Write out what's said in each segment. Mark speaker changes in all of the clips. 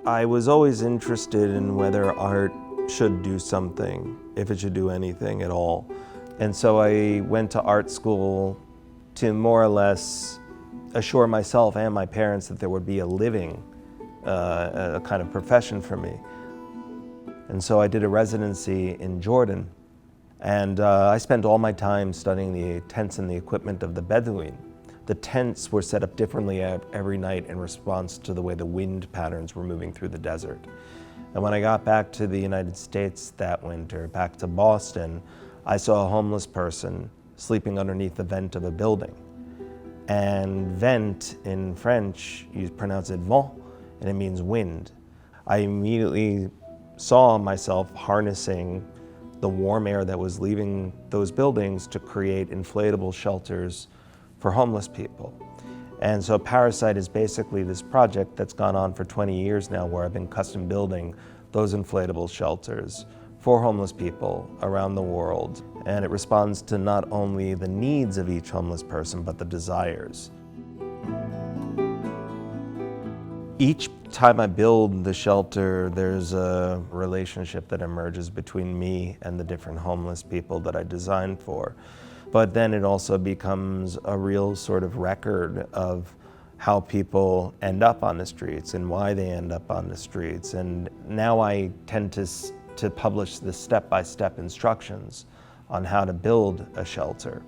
Speaker 1: I was always interested in whether art should do something, if it should do anything at all. And so I went to art school to more or less assure myself and my parents that there would be a living, a kind of profession for me. And so I did a residency in Jordan, and I spent all my time studying the tents and the equipment of the Bedouin. The tents were set up differently every night in response to the way the wind patterns were moving through the desert. And when I got back to the United States that winter, back to Boston, I saw a homeless person sleeping underneath the vent of a building. And vent in French, you pronounce it vent, and it means wind. I immediately saw myself harnessing the warm air that was leaving those buildings to create inflatable shelters for homeless people. And so Parasite is basically this project that's gone on for 20 years now, where I've been custom building those inflatable shelters for homeless people around the world. And it responds to not only the needs of each homeless person, but the desires. Each time I build the shelter, there's a relationship that emerges between me and the different homeless people that I designed for. But then it also becomes a real sort of record of how people end up on the streets and why they end up on the streets. And now I tend to publish the step-by-step instructions on how to build a shelter.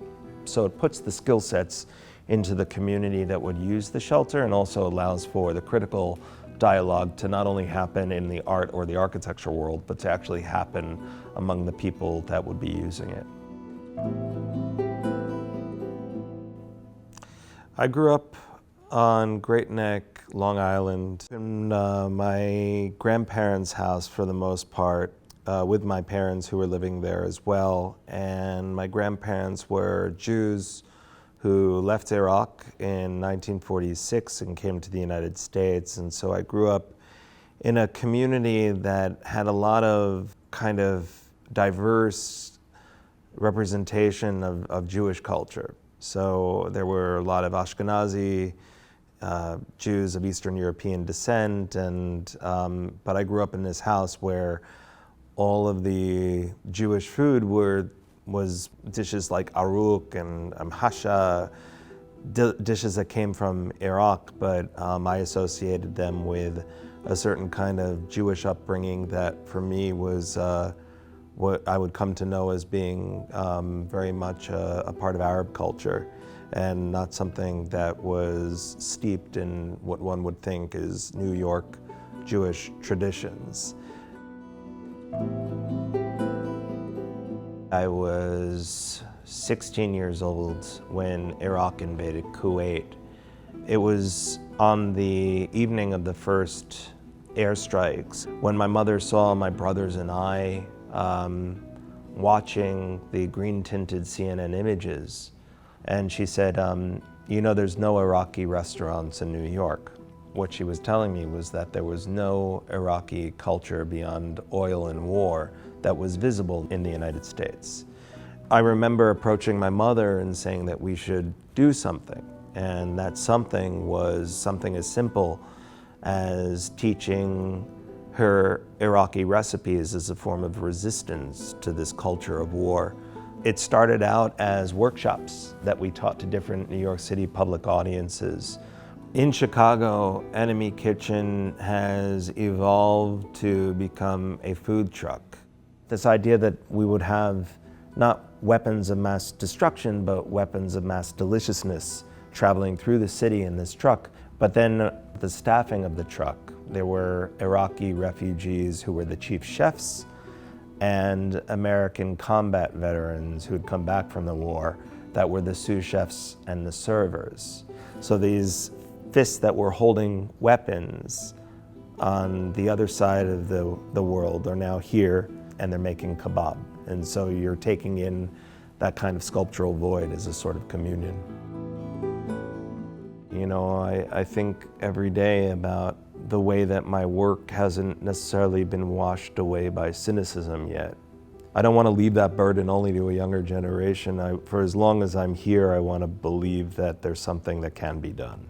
Speaker 1: So it puts the skill sets into the community that would use the shelter, and also allows for the critical dialogue to not only happen in the art or the architecture world, but to actually happen among the people that would be using it. I grew up on Great Neck, Long Island, in my grandparents' house for the most part, with my parents who were living there as well. And my grandparents were Jews who left Iraq in 1946 and came to the United States. And so I grew up in a community that had a lot of kind of diverse representation of Jewish culture. So there were a lot of Ashkenazi Jews of Eastern European descent, and but I grew up in this house where all of the Jewish food was dishes like aruk and hasha, dishes that came from Iraq, but I associated them with a certain kind of Jewish upbringing that for me was what I would come to know as being very much a part of Arab culture, and not something that was steeped in what one would think is New York Jewish traditions. I was 16 years old when Iraq invaded Kuwait. It was on the evening of the first airstrikes when my mother saw my brothers and I watching the green-tinted CNN images, and she said, you know, there's no Iraqi restaurants in New York. What she was telling me was that there was no Iraqi culture beyond oil and war that was visible in the United States. I remember approaching my mother and saying that we should do something, and that something was something as simple as teaching her Iraqi recipes as a form of resistance to this culture of war. It started out as workshops that we taught to different New York City public audiences. In Chicago, Enemy Kitchen has evolved to become a food truck. This idea that we would have not weapons of mass destruction, but weapons of mass deliciousness traveling through the city in this truck. But then the staffing of the truck, there were Iraqi refugees who were the chief chefs and American combat veterans who had come back from the war that were the sous chefs and the servers. So these fists that were holding weapons on the other side of the world are now here, and they're making kebab. And so you're taking in that kind of sculptural void as a sort of communion. You know, I think every day about the way that my work hasn't necessarily been washed away by cynicism yet. I don't want to leave that burden only to a younger generation. For as long as I'm here, I want to believe that there's something that can be done.